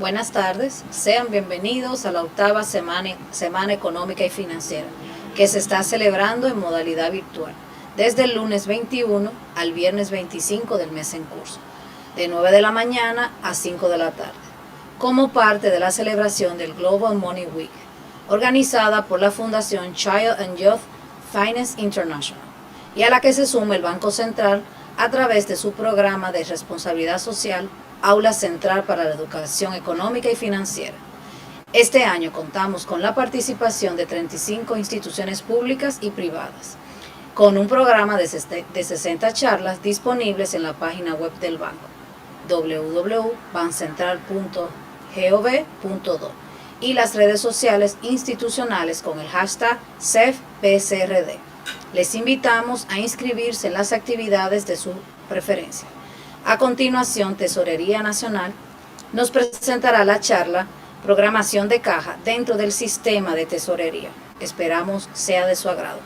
Buenas tardes, sean bienvenidos a la octava semana Económica y Financiera, que se está celebrando en modalidad virtual, desde el lunes 21 al viernes 25 del mes en curso, de 9 de la mañana a 5 de la tarde, como parte de la celebración del Global Money Week, organizada por la Fundación Child and Youth Finance International, y a la que se suma el Banco Central a través de su programa de responsabilidad social Aula Central para la Educación Económica y Financiera. Este año contamos con la participación de 35 instituciones públicas y privadas, con un programa de 60 charlas disponibles en la página web del banco, www.bancentral.gov.do, y las redes sociales institucionales con el hashtag CEFPSRD. Les invitamos a inscribirse en las actividades de su preferencia. A continuación, Tesorería Nacional nos presentará la charla Programación de Caja dentro del sistema de tesorería. Esperamos sea de su agrado.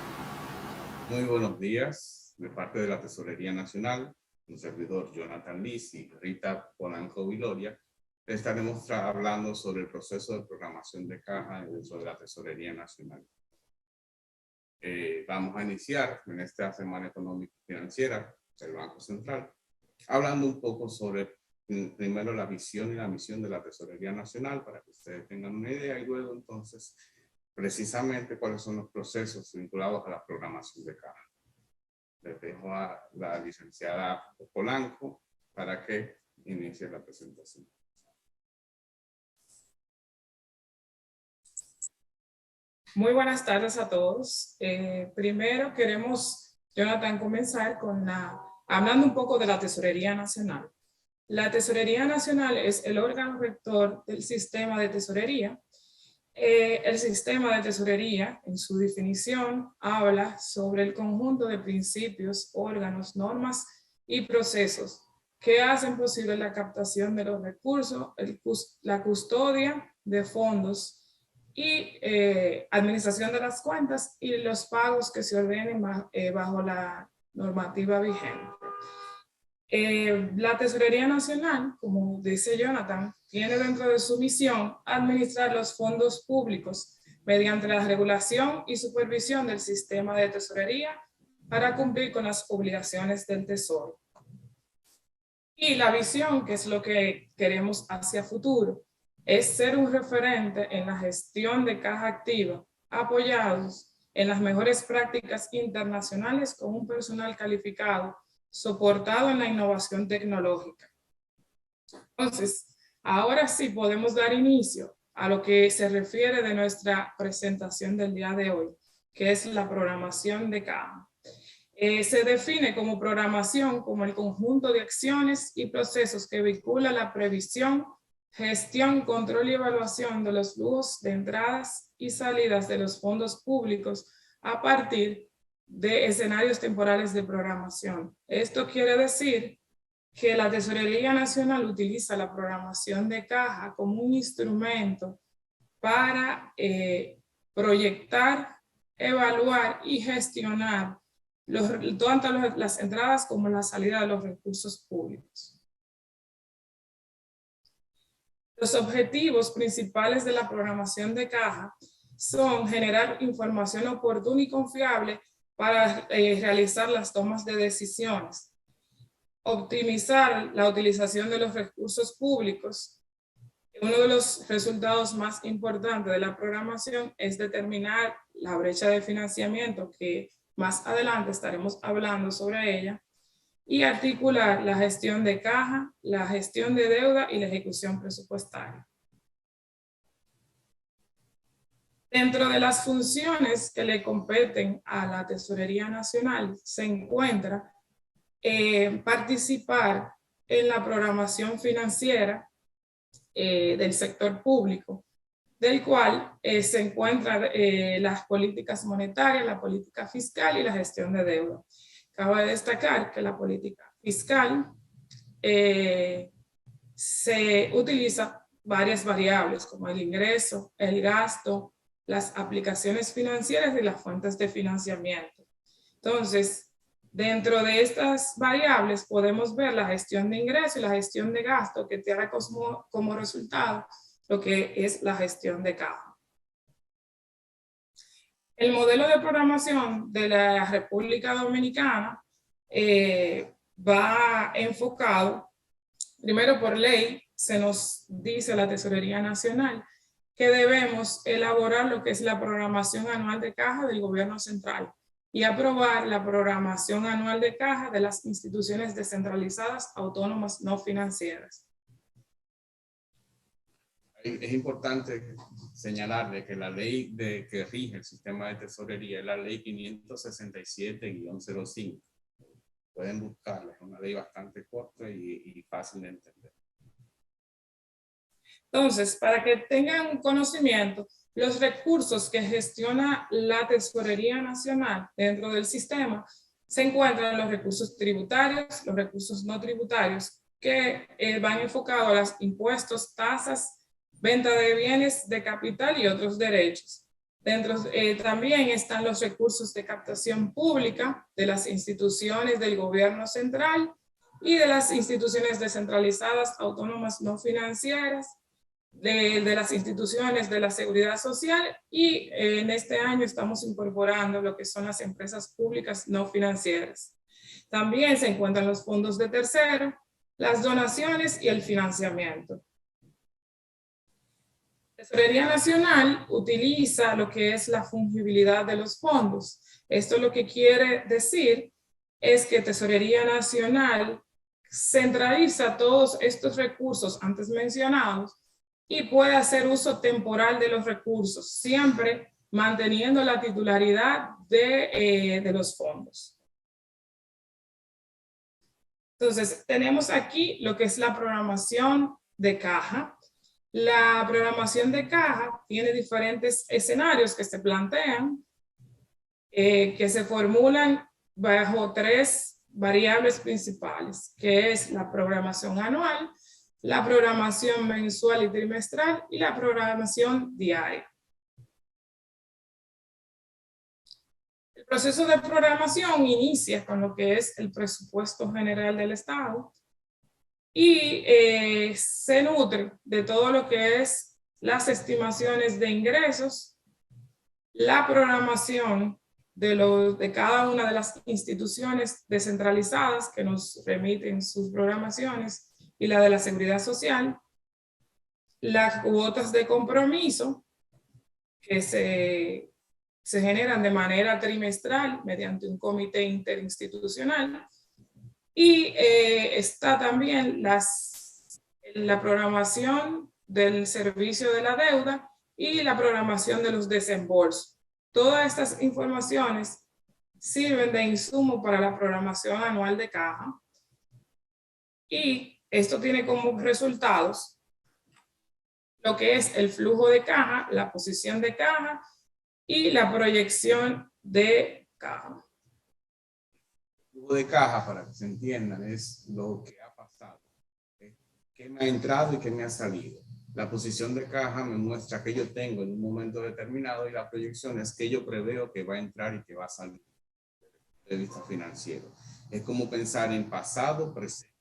Muy buenos días de parte de la Tesorería Nacional, un servidor Jonathan Liz y Rita Polanco Viloria. Estaremos hablando sobre el proceso de programación de caja dentro de la Tesorería Nacional. Vamos a iniciar en esta semana económica y financiera del Banco Central, hablando un poco sobre primero la visión y la misión de la Tesorería Nacional para que ustedes tengan una idea, y luego entonces precisamente cuáles son los procesos vinculados a la programación de caja. Les dejo a la licenciada Polanco para que inicie la presentación. Muy buenas tardes a todos. Primero queremos, Jonathan, comenzar hablando un poco de la Tesorería Nacional. La Tesorería Nacional es el órgano rector del sistema de tesorería. El sistema de tesorería, en su definición, habla sobre el conjunto de principios, órganos, normas y procesos que hacen posible la captación de los recursos, la custodia de fondos y administración de las cuentas y los pagos que se ordenen bajo la normativa vigente. La Tesorería Nacional, como dice Jonathan, tiene dentro de su misión administrar los fondos públicos mediante la regulación y supervisión del sistema de tesorería para cumplir con las obligaciones del Tesoro. Y la visión, que es lo que queremos hacia futuro, es ser un referente en la gestión de caja activa, apoyados en las mejores prácticas internacionales con un personal calificado, soportado en la innovación tecnológica. Entonces, ahora sí podemos dar inicio a lo que se refiere de nuestra presentación del día de hoy, que es la programación de caja. Se define como programación como el conjunto de acciones y procesos que vincula la previsión, gestión, control y evaluación de los flujos de entradas y salidas de los fondos públicos a partir de escenarios temporales de programación. Esto quiere decir que la Tesorería Nacional utiliza la programación de caja como un instrumento para proyectar, evaluar y gestionar tanto las entradas como la salida de los recursos públicos. Los objetivos principales de la programación de caja son generar información oportuna y confiable para realizar las tomas de decisiones, optimizar la utilización de los recursos públicos. Uno de los resultados más importantes de la programación es determinar la brecha de financiamiento, que más adelante estaremos hablando sobre ella, y articular la gestión de caja, la gestión de deuda y la ejecución presupuestaria. Dentro de las funciones que le competen a la Tesorería Nacional se encuentra participar en la programación financiera del sector público, del cual se encuentran las políticas monetarias, la política fiscal y la gestión de deuda. Cabe destacar que la política fiscal se utiliza varias variables como el ingreso, el gasto, las aplicaciones financieras y las fuentes de financiamiento. Entonces, Dentro de estas variables podemos ver la gestión de ingresos y la gestión de gasto, que tiene como resultado lo que es la gestión de caja. El modelo de programación de la República Dominicana va enfocado, primero por ley, se nos dice la Tesorería Nacional que debemos elaborar lo que es la programación anual de caja del gobierno central y aprobar la programación anual de caja de las instituciones descentralizadas autónomas no financieras. Es importante señalarle que la ley que rige el sistema de tesorería es la ley 567-05. Pueden buscarla, es una ley bastante corta y fácil de entender. Entonces, para que tengan un conocimiento, los recursos que gestiona la Tesorería Nacional dentro del sistema se encuentran los recursos tributarios, los recursos no tributarios, que van enfocados a los impuestos, tasas, venta de bienes de capital y otros derechos. Dentro también están los recursos de captación pública de las instituciones del gobierno central y de las instituciones descentralizadas autónomas no financieras, de las instituciones de la seguridad social, y en este año estamos incorporando lo que son las empresas públicas no financieras. También se encuentran los fondos de tercero, las donaciones y el financiamiento. Tesorería Nacional utiliza lo que es la fungibilidad de los fondos. Esto lo que quiere decir es que Tesorería Nacional centraliza todos estos recursos antes mencionados y puede hacer uso temporal de los recursos, siempre manteniendo la titularidad de los fondos. Entonces, tenemos aquí lo que es la programación de caja. La programación de caja tiene diferentes escenarios que se plantean, que se formulan bajo tres variables principales, que es la programación anual, la programación mensual y trimestral y la programación diaria. El proceso de programación inicia con lo que es el presupuesto general del Estado y se nutre de todo lo que es las estimaciones de ingresos, la programación de cada una de las instituciones descentralizadas que nos remiten sus programaciones y la de la seguridad social, las cuotas de compromiso que se generan de manera trimestral mediante un comité interinstitucional, y está también la programación del servicio de la deuda y la programación de los desembolsos. Todas estas informaciones sirven de insumo para la programación anual de caja, y esto tiene como resultados lo que es el flujo de caja, la posición de caja y la proyección de caja. El flujo de caja, para que se entiendan, es lo que ha pasado, qué me ha entrado y qué me ha salido. La posición de caja me muestra qué yo tengo en un momento determinado, y la proyección es que yo preveo que va a entrar y que va a salir desde el punto de vista financiero. Es como pensar en pasado, presente.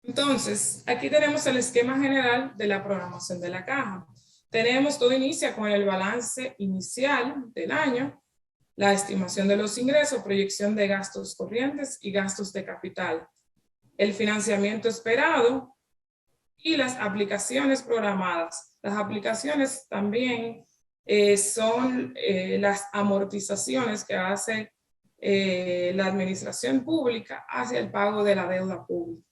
Entonces, aquí tenemos el esquema general de la programación de la caja. Todo inicia con el balance inicial del año, la estimación de los ingresos, proyección de gastos corrientes y gastos de capital, el financiamiento esperado y las aplicaciones programadas. Las aplicaciones también son las amortizaciones que hace la administración pública hacia el pago de la deuda pública.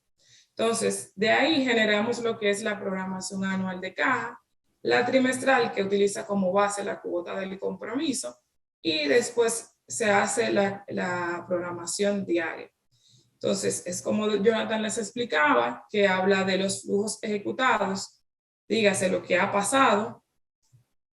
Entonces, de ahí generamos lo que es la programación anual de caja, la trimestral, que utiliza como base la cuota del compromiso, y después se hace la programación diaria. Entonces, es como Jonathan les explicaba, que habla de los flujos ejecutados, dígase lo que ha pasado,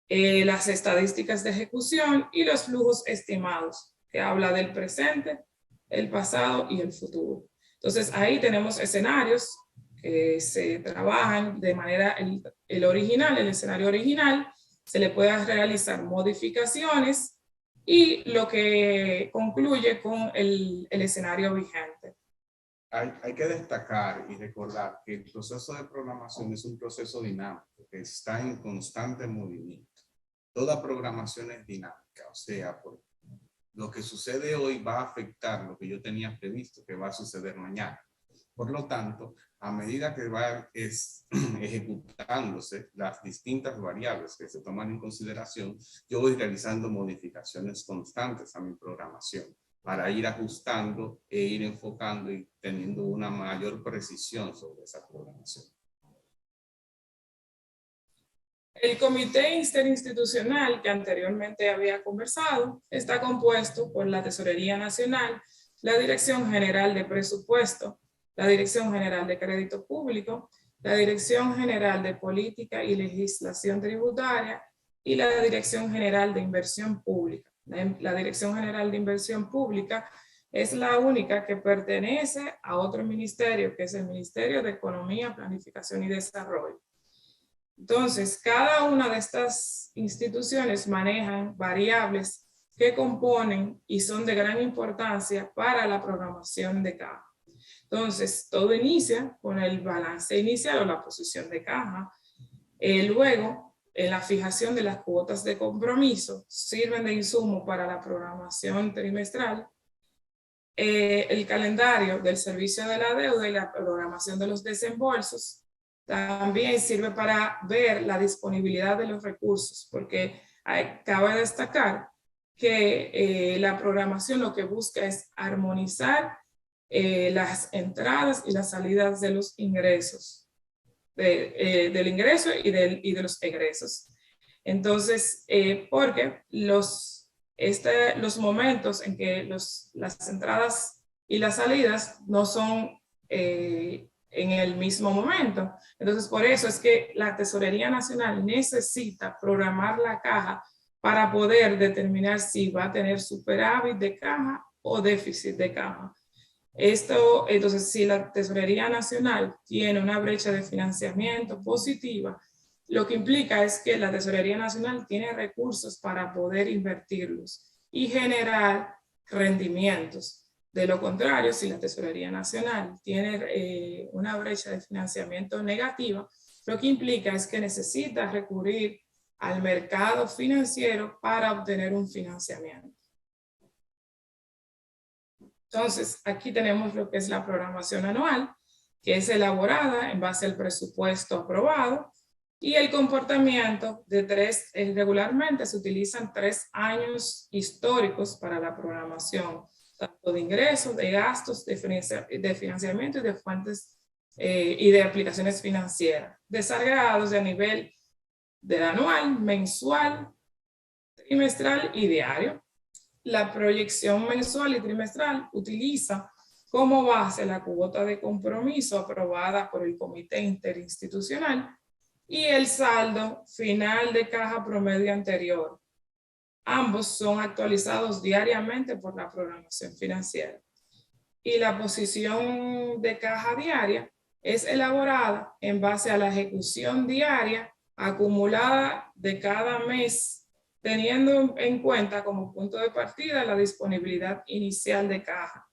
las estadísticas de ejecución y los flujos estimados, que habla del presente, el pasado y el futuro. Entonces, ahí tenemos escenarios que se trabajan de manera el escenario original, se le pueda realizar modificaciones y lo que concluye con el escenario vigente. Hay que destacar y recordar que el proceso de programación es un proceso dinámico que está en constante movimiento. Toda programación es dinámica, o sea, lo que sucede hoy va a afectar lo que yo tenía previsto que va a suceder mañana. Por lo tanto, a medida que va ejecutándose las distintas variables que se toman en consideración, yo voy realizando modificaciones constantes a mi programación para ir ajustando e ir enfocando y teniendo una mayor precisión sobre esa programación. El comité interinstitucional que anteriormente había conversado está compuesto por la Tesorería Nacional, la Dirección General de Presupuesto, la Dirección General de Crédito Público, la Dirección General de Política y Legislación Tributaria y la Dirección General de Inversión Pública. La Dirección General de Inversión Pública es la única que pertenece a otro ministerio, que es el Ministerio de Economía, Planificación y Desarrollo. Entonces, cada una de estas instituciones manejan variables que componen y son de gran importancia para la programación de caja. Entonces, todo inicia con el balance inicial o la posición de caja. Luego, en la fijación de las cuotas de compromiso, sirven de insumo para la programación trimestral. El calendario del servicio de la deuda y la programación de los desembolsos también sirve para ver la disponibilidad de los recursos, porque cabe destacar que la programación lo que busca es armonizar las entradas y las salidas de los ingresos, del ingreso y de los egresos. Entonces, porque los momentos en que las entradas y las salidas no son en el mismo momento. Entonces, por eso es que la Tesorería Nacional necesita programar la caja para poder determinar si va a tener superávit de caja o déficit de caja. Entonces, si la Tesorería Nacional tiene una brecha de financiamiento positiva, lo que implica es que la Tesorería Nacional tiene recursos para poder invertirlos y generar rendimientos. De lo contrario, si la Tesorería Nacional tiene una brecha de financiamiento negativa, lo que implica es que necesita recurrir al mercado financiero para obtener un financiamiento. Entonces, aquí tenemos lo que es la programación anual, que es elaborada en base al presupuesto aprobado, y el comportamiento regularmente se utilizan 3 años históricos para la programación, tanto de ingresos, de gastos, de financiamiento y de fuentes y de aplicaciones financieras, desagregados de a nivel del anual, mensual, trimestral y diario. La proyección mensual y trimestral utiliza como base la cuota de compromiso aprobada por el Comité Interinstitucional y el saldo final de caja promedio anterior. Ambos son actualizados diariamente por la programación financiera. Y la posición de caja diaria es elaborada en base a la ejecución diaria acumulada de cada mes, teniendo en cuenta como punto de partida la disponibilidad inicial de caja.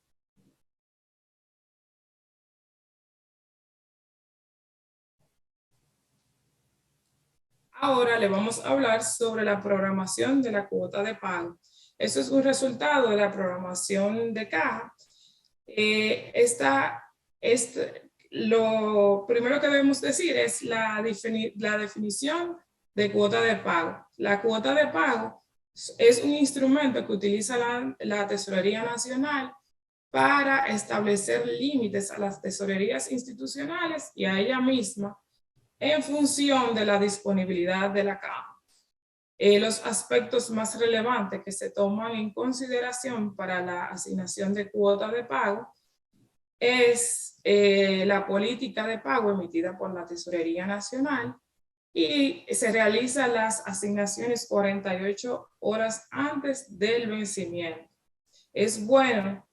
Ahora le vamos a hablar sobre la programación de la cuota de pago. Eso es un resultado de la programación de caja. Lo primero que debemos decir es la definición de cuota de pago. La cuota de pago es un instrumento que utiliza la Tesorería Nacional para establecer límites a las tesorerías institucionales y a ella misma en función de la disponibilidad de la caja. Los aspectos más relevantes que se toman en consideración para la asignación de cuota de pago es la política de pago emitida por la Tesorería Nacional y se realizan las asignaciones 48 horas antes del vencimiento. Es bueno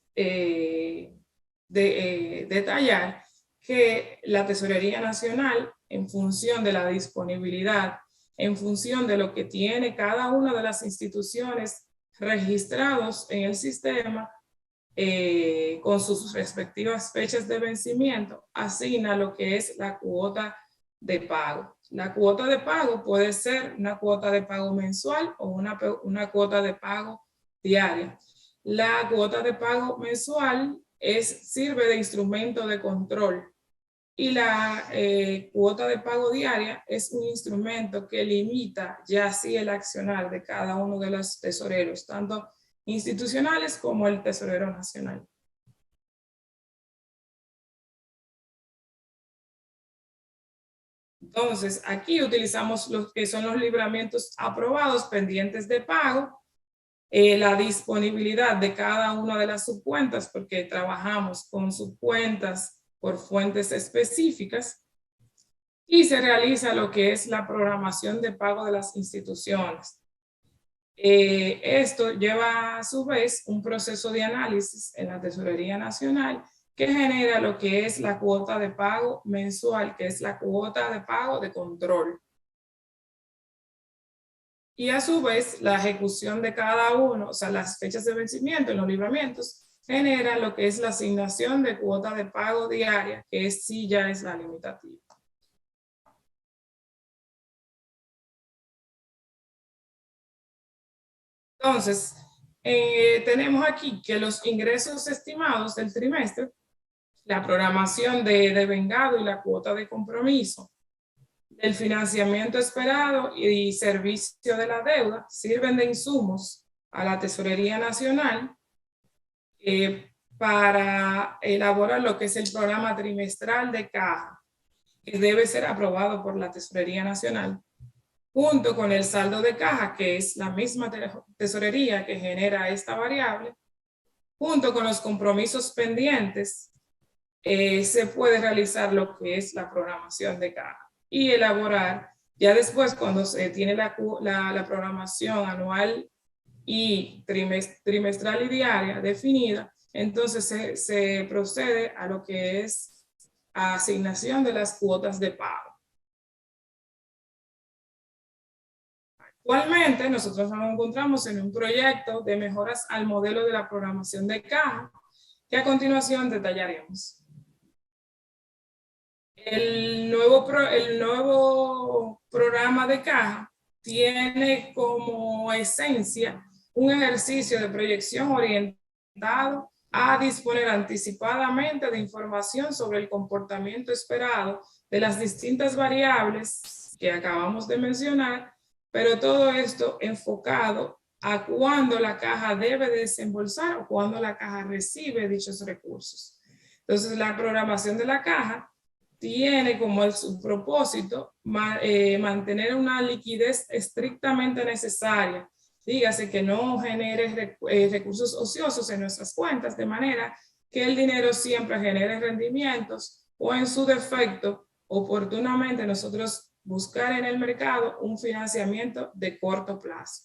detallar que la Tesorería Nacional, en función de la disponibilidad en función de lo que tiene cada una de las instituciones registrados en el sistema, con sus respectivas fechas de vencimiento, asigna lo que es la cuota de pago. La cuota de pago puede ser una cuota de pago mensual o una cuota de pago diaria. La cuota de pago mensual sirve de instrumento de control y la cuota de pago diaria es un instrumento que limita ya así el accionar de cada uno de los tesoreros, tanto institucionales como el tesorero nacional. Entonces, aquí utilizamos los que son los libramientos aprobados pendientes de pago, la disponibilidad de cada una de las subcuentas, porque trabajamos con subcuentas por fuentes específicas, y se realiza lo que es la programación de pago de las instituciones. Esto lleva a su vez un proceso de análisis en la Tesorería Nacional que genera lo que es la cuota de pago mensual, que es la cuota de pago de control. Y a su vez la ejecución de cada uno, o sea, las fechas de vencimiento en los libramientos, genera lo que es la asignación de cuota de pago diaria, que sí ya es la limitativa. Entonces, tenemos aquí que los ingresos estimados del trimestre, la programación de vengado y la cuota de compromiso, el financiamiento esperado y servicio de la deuda sirven de insumos a la Tesorería Nacional para elaborar lo que es el programa trimestral de caja, que debe ser aprobado por la Tesorería Nacional, junto con el saldo de caja, que es la misma tesorería que genera esta variable, junto con los compromisos pendientes, se puede realizar lo que es la programación de caja y elaborar, ya después cuando se tiene la programación anual y trimestral y diaria definida, entonces se procede a lo que es asignación de las cuotas de pago. Actualmente nosotros nos encontramos en un proyecto de mejoras al modelo de la programación de caja que a continuación detallaremos. El nuevo programa de caja tiene como esencia un ejercicio de proyección orientado a disponer anticipadamente de información sobre el comportamiento esperado de las distintas variables que acabamos de mencionar, pero todo esto enfocado a cuándo la caja debe desembolsar o cuándo la caja recibe dichos recursos. Entonces, la programación de la caja tiene como su propósito mantener una liquidez estrictamente necesaria, dígase que no genere recursos ociosos en nuestras cuentas, de manera que el dinero siempre genere rendimientos o en su defecto, oportunamente nosotros buscar en el mercado un financiamiento de corto plazo.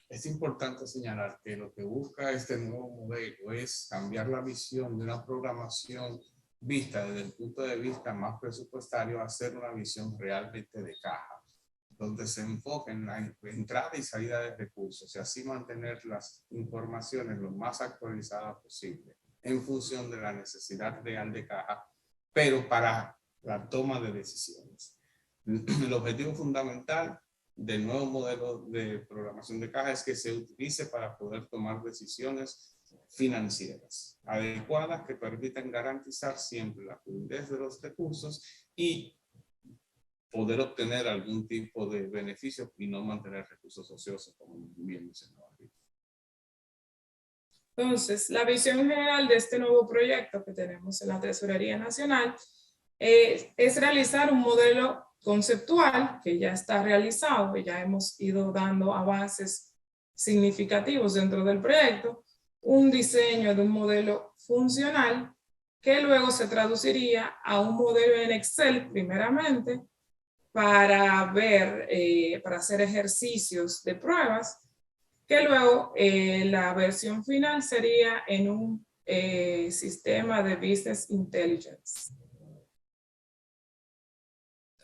Es importante señalar que lo que busca este nuevo modelo es cambiar la visión de una programación vista desde el punto de vista más presupuestario a hacer una visión realmente de caja, donde se enfoque en la entrada y salida de recursos y así mantener las informaciones lo más actualizadas posible en función de la necesidad real de caja, pero para la toma de decisiones. El objetivo fundamental del nuevo modelo de programación de caja es que se utilice para poder tomar decisiones financieras adecuadas que permitan garantizar siempre la fluidez de los recursos y poder obtener algún tipo de beneficio y no mantener recursos ociosos, como bien mencionaba. Entonces, la visión general de este nuevo proyecto que tenemos en la Tesorería Nacional es realizar un modelo conceptual que ya está realizado, que ya hemos ido dando avances significativos dentro del proyecto, un diseño de un modelo funcional que luego se traduciría a un modelo en Excel primeramente para ver, para hacer ejercicios de pruebas, que luego la versión final sería en un sistema de Business Intelligence.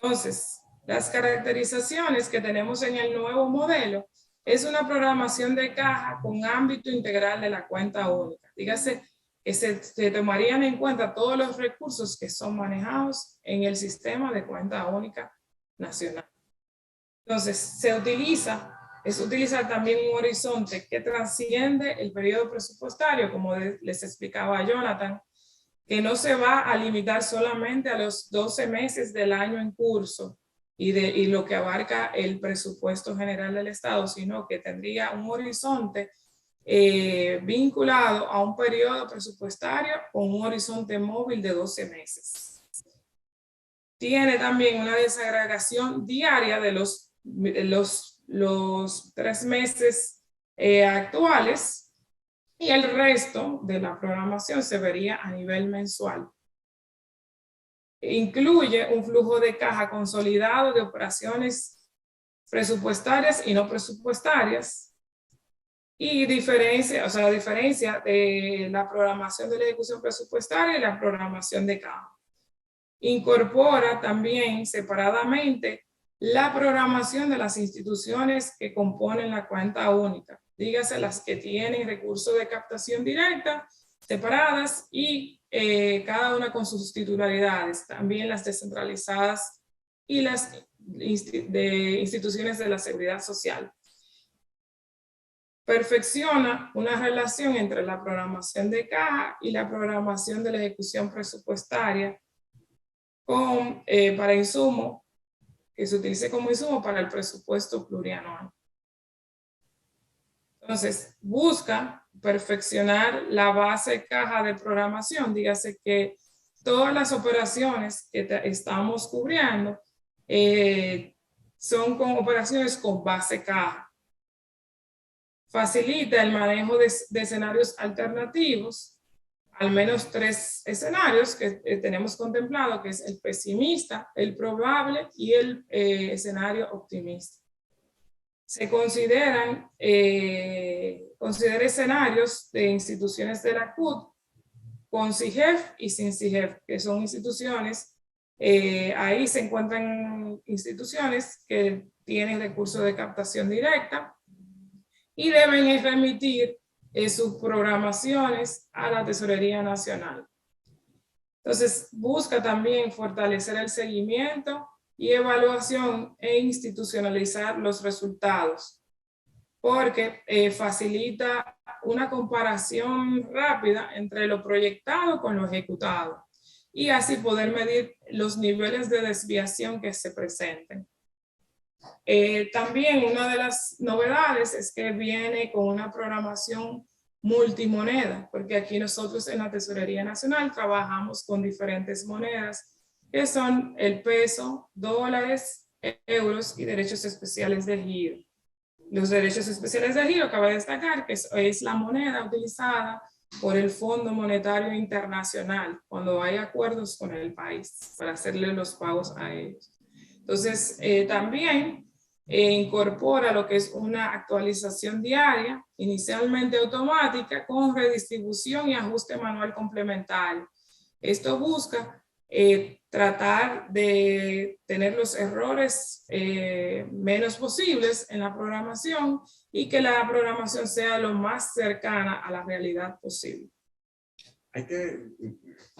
Entonces, las caracterizaciones que tenemos en el nuevo modelo es una programación de caja con ámbito integral de la cuenta única. Dígase que se tomarían en cuenta todos los recursos que son manejados en el sistema de cuenta única nacional. Entonces, es utilizar también un horizonte que trasciende el periodo presupuestario, como les explicaba Jonathan, que no se va a limitar solamente a los 12 meses del año en curso y lo que abarca el presupuesto general del Estado, sino que tendría un horizonte vinculado a un periodo presupuestario con un horizonte móvil de 12 meses. Tiene también una desagregación diaria de los 3 meses actuales, y el resto de la programación se vería a nivel mensual. Incluye un flujo de caja consolidado de operaciones presupuestarias y no presupuestarias, y diferencia de la programación de la ejecución presupuestaria y la programación de caja. Incorpora también separadamente la programación de las instituciones que componen la cuenta única, dígase las que tienen recursos de captación directa separadas y cada una con sus titularidades, también las descentralizadas y las instituciones de la seguridad social. Perfecciona una relación entre la programación de caja y la programación de la ejecución presupuestaria para insumo, que se utilice como insumo para el presupuesto plurianual. Entonces, busca perfeccionar la base caja de programación, dígase que todas las operaciones que estamos cubriendo son con operaciones con base caja. Facilita el manejo de escenarios alternativos, al menos 3 escenarios que tenemos contemplado, que es el pesimista, el probable y el escenario optimista. Se considera escenarios de instituciones de la CUT con CIGEF y sin CIGEF, que son instituciones, ahí se encuentran instituciones que tienen recursos de captación directa y deben remitir sus programaciones a la Tesorería Nacional. Entonces, busca también fortalecer el seguimiento y evaluación e institucionalizar los resultados, porque facilita una comparación rápida entre lo proyectado con lo ejecutado y así poder medir los niveles de desviación que se presenten. También una de las novedades es que viene con una programación multimoneda, porque aquí nosotros en la Tesorería Nacional trabajamos con diferentes monedas, que son el peso, dólares, euros y derechos especiales de giro. Los derechos especiales de giro, cabe destacar que es la moneda utilizada por el Fondo Monetario Internacional cuando hay acuerdos con el país para hacerle los pagos a ellos. Entonces, también incorpora lo que es una actualización diaria, inicialmente automática, con redistribución y ajuste manual complementario. Esto busca tratar de tener los errores menos posibles en la programación y que la programación sea lo más cercana a la realidad posible. Hay que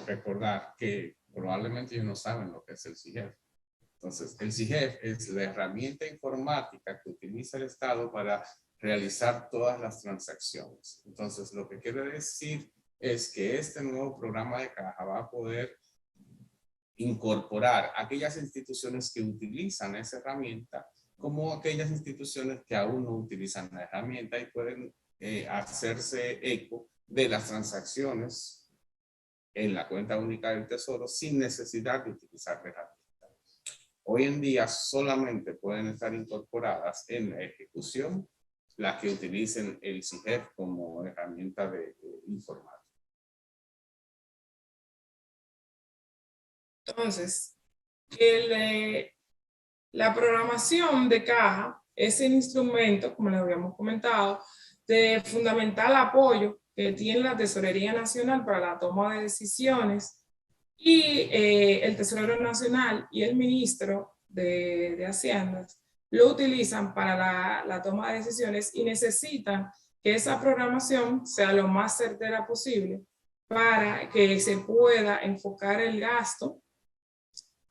recordar que probablemente ellos no saben lo que es el CIGEF. Entonces, el CIGEF es la herramienta informática que utiliza el Estado para realizar todas las transacciones. Entonces, lo que quiere decir es que este nuevo programa de caja va a poder incorporar aquellas instituciones que utilizan esa herramienta como aquellas instituciones que aún no utilizan la herramienta y pueden hacerse eco de las transacciones en la cuenta única del Tesoro sin necesidad de utilizar la herramienta. Hoy en día solamente pueden estar incorporadas en la ejecución las que utilicen el CIGEF como herramienta de informática. Entonces, la programación de caja es el instrumento, como les habíamos comentado, de fundamental apoyo que tiene la Tesorería Nacional para la toma de decisiones Y el Tesorero Nacional y el Ministro de Hacienda lo utilizan para la toma de decisiones y necesitan que esa programación sea lo más certera posible para que se pueda enfocar el gasto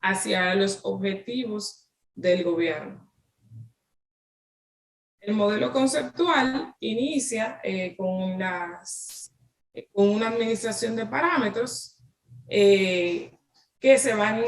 hacia los objetivos del gobierno. El modelo conceptual inicia con una administración de parámetros que se van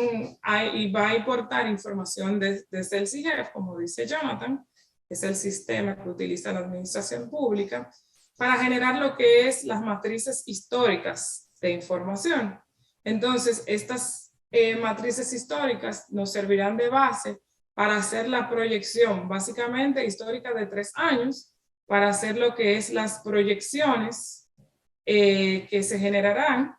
y va a importar información desde el CIGEF, como dice Jonathan, que es el sistema que utiliza la administración pública, para generar lo que es las matrices históricas de información. Entonces, estas matrices históricas nos servirán de base para hacer la proyección, básicamente histórica de 3 años, para hacer lo que es las proyecciones que se generarán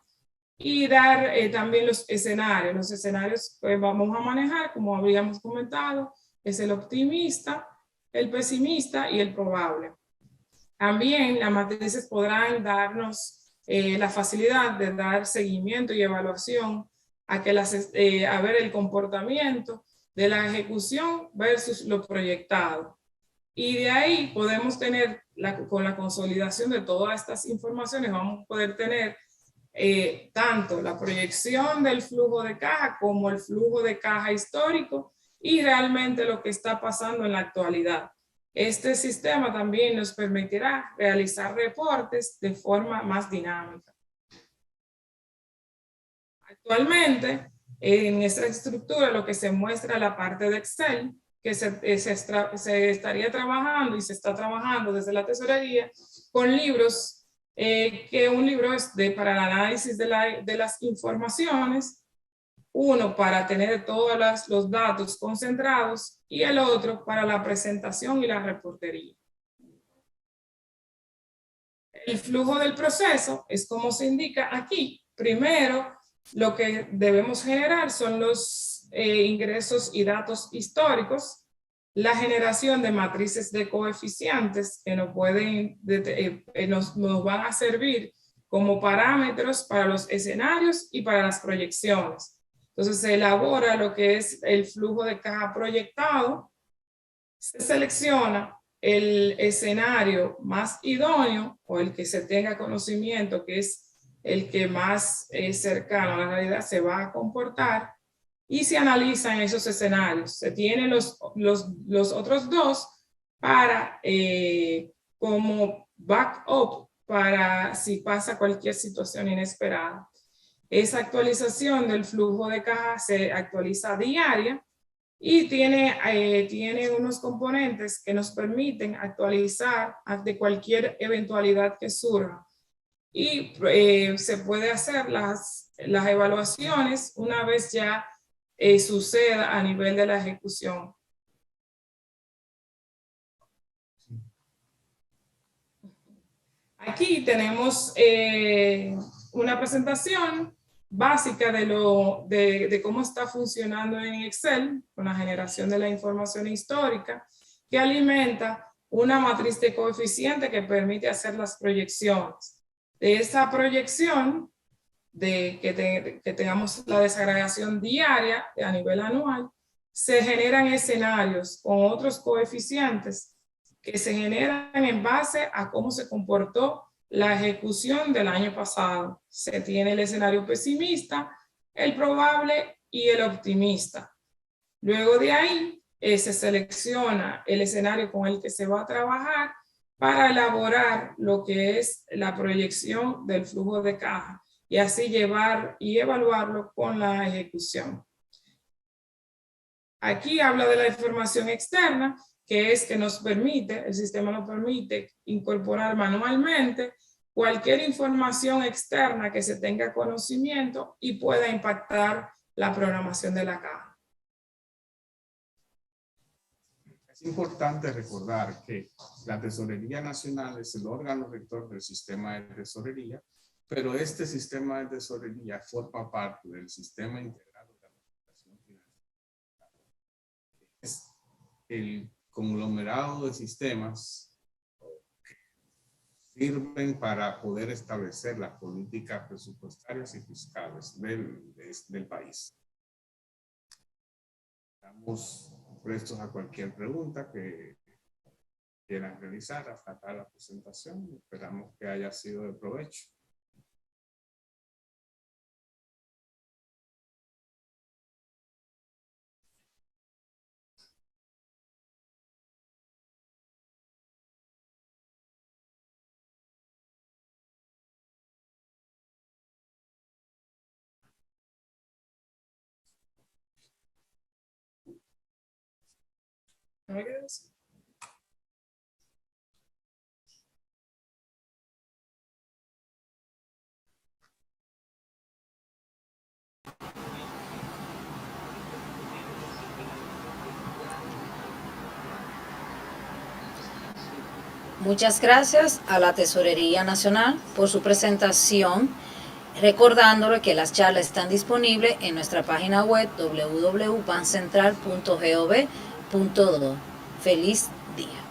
y dar también los escenarios. Los escenarios que vamos a manejar, como habíamos comentado, es el optimista, el pesimista y el probable. También las matrices podrán darnos la facilidad de dar seguimiento y evaluación a ver el comportamiento de la ejecución versus lo proyectado. Y de ahí podemos tener, con la consolidación de todas estas informaciones, vamos a poder tener tanto la proyección del flujo de caja como el flujo de caja histórico y realmente lo que está pasando en la actualidad. Este sistema también nos permitirá realizar reportes de forma más dinámica. Actualmente, en esta estructura lo que se muestra es la parte de Excel, que se estaría trabajando y se está trabajando desde la tesorería con libros, que un libro es para el análisis de las informaciones, uno para tener todos los datos concentrados y el otro para la presentación y la reportería. El flujo del proceso es como se indica aquí. Primero, lo que debemos generar son los ingresos y datos históricos, la generación de matrices de coeficientes que nos van a servir como parámetros para los escenarios y para las proyecciones. Entonces se elabora lo que es el flujo de caja proyectado, se selecciona el escenario más idóneo o el que se tenga conocimiento que es el que más cercano a la realidad se va a comportar y se analizan esos escenarios. Se tienen los otros dos para como backup para si pasa cualquier situación inesperada. Esa actualización del flujo de caja se actualiza diaria y tiene unos componentes que nos permiten actualizar ante cualquier eventualidad que surja. Y se puede hacer las evaluaciones una vez ya suceda a nivel de la ejecución. Aquí tenemos una presentación básica de cómo está funcionando en Excel con la generación de la información histórica que alimenta una matriz de coeficiente que permite hacer las proyecciones. De esa proyección, que tengamos la desagregación diaria a nivel anual, se generan escenarios con otros coeficientes que se generan en base a cómo se comportó la ejecución del año pasado. Se tiene el escenario pesimista, el probable y el optimista. Luego de ahí se selecciona el escenario con el que se va a trabajar para elaborar lo que es la proyección del flujo de caja y así llevar y evaluarlo con la ejecución. Aquí habla de la información externa, que es que nos permite, el sistema nos permite incorporar manualmente cualquier información externa que se tenga conocimiento y pueda impactar la programación de la caja. Es importante recordar que la Tesorería Nacional es el órgano rector del sistema de tesorería, pero este sistema de tesorería forma parte del sistema integrado de administración financiera. Es el conglomerado de sistemas sirven para poder establecer las políticas presupuestarias y fiscales del país. Estamos prestos a cualquier pregunta que quieran realizar hasta acá la presentación. Esperamos que haya sido de provecho. Muchas gracias a la Tesorería Nacional por su presentación, recordándole que las charlas están disponibles en nuestra página web www.bancentral.gov.do. Feliz día.